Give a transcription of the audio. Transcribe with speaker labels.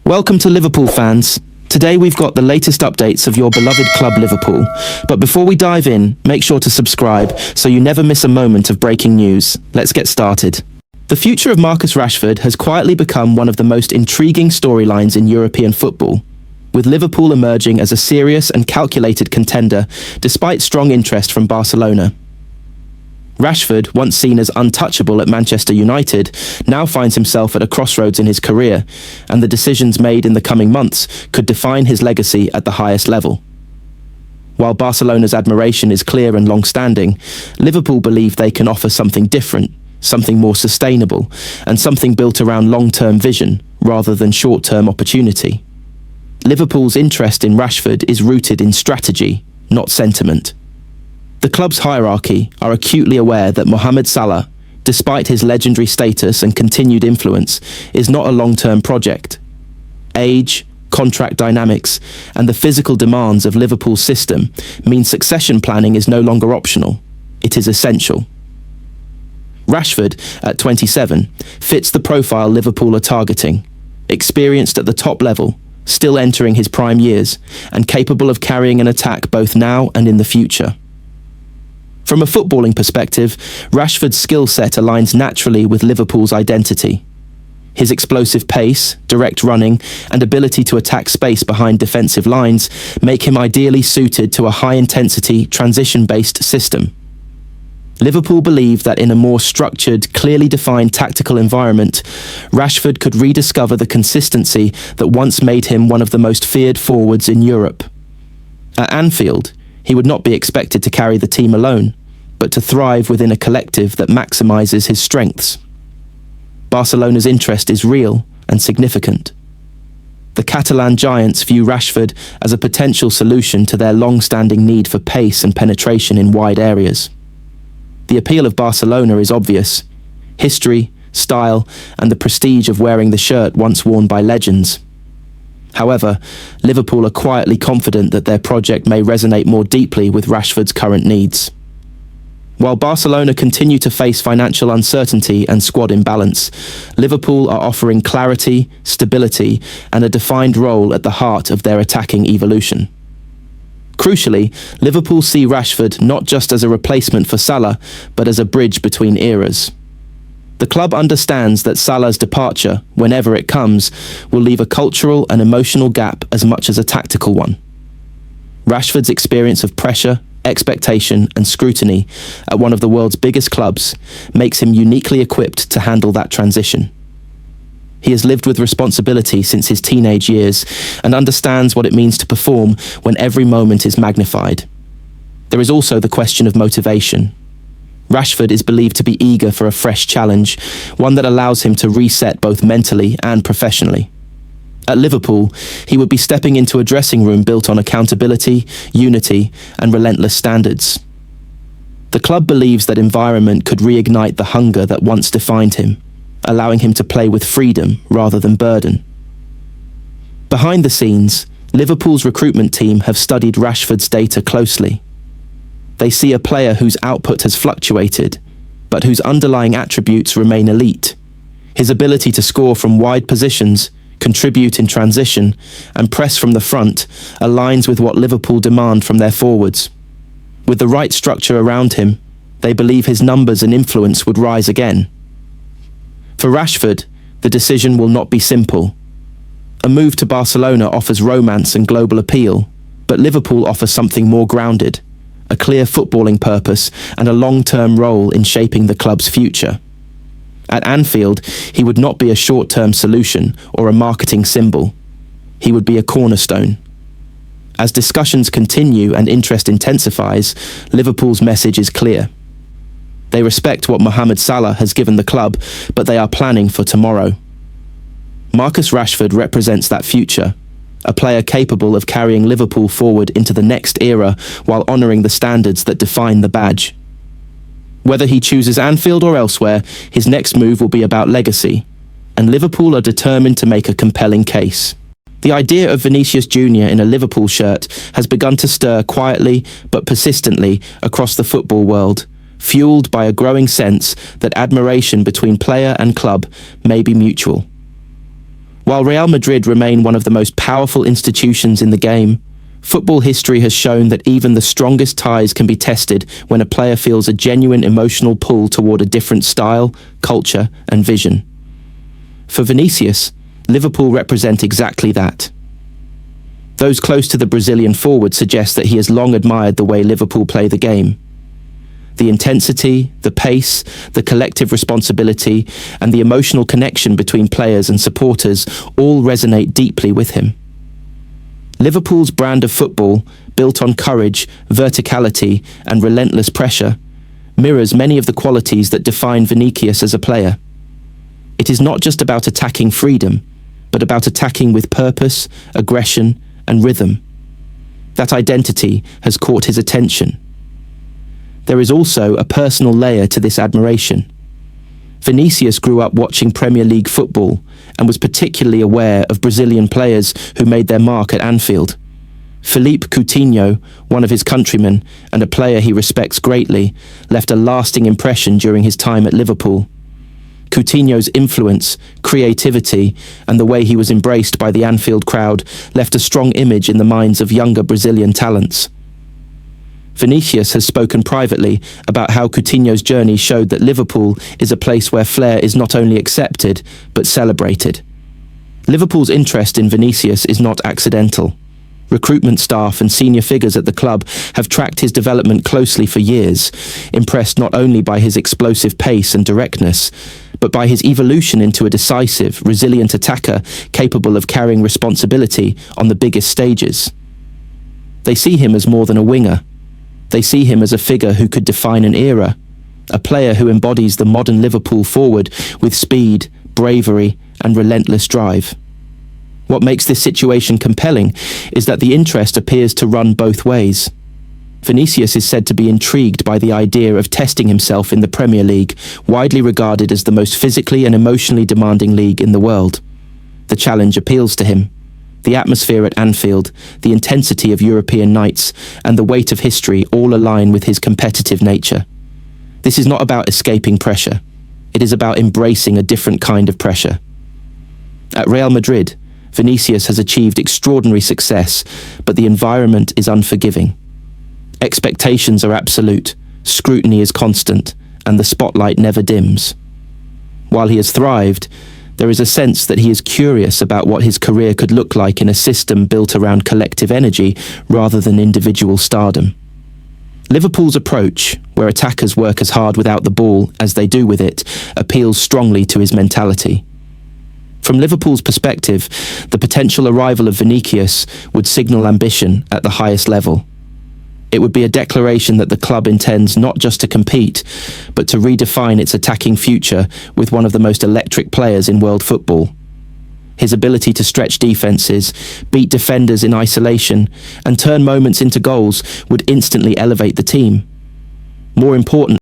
Speaker 1: Welcome to Liverpool fans. Today we've got the latest updates of your beloved club Liverpool. But before we dive in, make sure to subscribe so you never miss a moment of breaking news. Let's get started. The future of Marcus Rashford has quietly become one of the most intriguing storylines in European football, with Liverpool emerging as a serious and calculated contender despite strong interest from Barcelona. Rashford, once seen as untouchable at Manchester United, now finds himself at a crossroads in his career, and the decisions made in the coming months could define his legacy at the highest level. While Barcelona's admiration is clear and long-standing, Liverpool believe they can offer something different, something more sustainable, and something built around long-term vision rather than short-term opportunity. Liverpool's interest in Rashford is rooted in strategy, not sentiment. The club's hierarchy are acutely aware that Mohamed Salah, despite his legendary status and continued influence, is not a long-term project. Age, contract dynamics, and the physical demands of Liverpool's system mean succession planning is no longer optional. It is essential. Rashford, at 27, fits the profile Liverpool are targeting. Experienced at the top level, still entering his prime years, and capable of carrying an attack both now and in the future. From a footballing perspective, Rashford's skill set aligns naturally with Liverpool's identity. His explosive pace, direct running, and ability to attack space behind defensive lines make him ideally suited to a high-intensity, transition-based system. Liverpool believe that in a more structured, clearly defined tactical environment, Rashford could rediscover the consistency that once made him one of the most feared forwards in Europe. At Anfield, he would not be expected to carry the team alone, but to thrive within a collective that maximizes his strengths. Barcelona's interest is real and significant. The Catalan giants view Rashford as a potential solution to their long-standing need for pace and penetration in wide areas. The appeal of Barcelona is obvious: history, style, and the prestige of wearing the shirt once worn by legends. However, Liverpool are quietly confident that their project may resonate more deeply with Rashford's current needs. While Barcelona continue to face financial uncertainty and squad imbalance, Liverpool are offering clarity, stability, and a defined role at the heart of their attacking evolution. Crucially, Liverpool see Rashford not just as a replacement for Salah, but as a bridge between eras. The club understands that Salah's departure, whenever it comes, will leave a cultural and emotional gap as much as a tactical one. Rashford's experience of pressure, expectation, and scrutiny at one of the world's biggest clubs makes him uniquely equipped to handle that transition. He has lived with responsibility since his teenage years and understands what it means to perform when every moment is magnified. There is also the question of motivation. Rashford is believed to be eager for a fresh challenge, one that allows him to reset both mentally and professionally. At Liverpool, he would be stepping into a dressing room built on accountability, unity, and relentless standards. The club believes that environment could reignite the hunger that once defined him, allowing him to play with freedom rather than burden. Behind the scenes, Liverpool's recruitment team have studied Rashford's data closely. They see a player whose output has fluctuated, but whose underlying attributes remain elite. His ability to score from wide positions, contribute in transition, and press from the front aligns with what Liverpool demand from their forwards. With the right structure around him, they believe his numbers and influence would rise again. For Rashford, the decision will not be simple. A move to Barcelona offers romance and global appeal, but Liverpool offers something more grounded: a clear footballing purpose and a long-term role in shaping the club's future. At Anfield, he would not be a short-term solution or a marketing symbol. He would be a cornerstone. As discussions continue and interest intensifies, Liverpool's message is clear. They respect what Mohamed Salah has given the club, but they are planning for tomorrow. Marcus Rashford represents that future, a player capable of carrying Liverpool forward into the next era while honouring the standards that define the badge. Whether he chooses Anfield or elsewhere, his next move will be about legacy, and Liverpool are determined to make a compelling case. The idea of Vinicius Jr. in a Liverpool shirt has begun to stir quietly but persistently across the football world, fueled by a growing sense that admiration between player and club may be mutual. While Real Madrid remain one of the most powerful institutions in the game, football history has shown that even the strongest ties can be tested when a player feels a genuine emotional pull toward a different style, culture, and vision. For Vinicius, Liverpool represent exactly that. Those close to the Brazilian forward suggest that he has long admired the way Liverpool play the game. The intensity, the pace, the collective responsibility, and the emotional connection between players and supporters all resonate deeply with him. Liverpool's brand of football, built on courage, verticality, and relentless pressure, mirrors many of the qualities that define Vinicius as a player. It is not just about attacking freedom, but about attacking with purpose, aggression, and rhythm. That identity has caught his attention. There is also a personal layer to this admiration. Vinicius grew up watching Premier League football and was particularly aware of Brazilian players who made their mark at Anfield. Philippe Coutinho, one of his countrymen and a player he respects greatly, left a lasting impression during his time at Liverpool. Coutinho's influence, creativity, and the way he was embraced by the Anfield crowd left a strong image in the minds of younger Brazilian talents. Vinicius has spoken privately about how Coutinho's journey showed that Liverpool is a place where flair is not only accepted, but celebrated. Liverpool's interest in Vinicius is not accidental. Recruitment staff and senior figures at the club have tracked his development closely for years, impressed not only by his explosive pace and directness, but by his evolution into a decisive, resilient attacker capable of carrying responsibility on the biggest stages. They see him as more than a winger. They see him as a figure who could define an era, a player who embodies the modern Liverpool forward with speed, bravery, and relentless drive. What makes this situation compelling is that the interest appears to run both ways. Vinicius is said to be intrigued by the idea of testing himself in the Premier League, widely regarded as the most physically and emotionally demanding league in the world. The challenge appeals to him. The atmosphere at Anfield, the intensity of European nights, and the weight of history all align with his competitive nature. This is not about escaping pressure. It is about embracing a different kind of pressure. At Real Madrid, Vinicius has achieved extraordinary success, but the environment is unforgiving. Expectations are absolute, scrutiny is constant, and the spotlight never dims. While he has thrived, there is a sense that he is curious about what his career could look like in a system built around collective energy rather than individual stardom. Liverpool's approach, where attackers work as hard without the ball as they do with it, appeals strongly to his mentality. From Liverpool's perspective, the potential arrival of Vinicius would signal ambition at the highest level. It would be a declaration that the club intends not just to compete, but to redefine its attacking future with one of the most electric players in world football. His ability to stretch defenses, beat defenders in isolation, and turn moments into goals would instantly elevate the team. More importantly,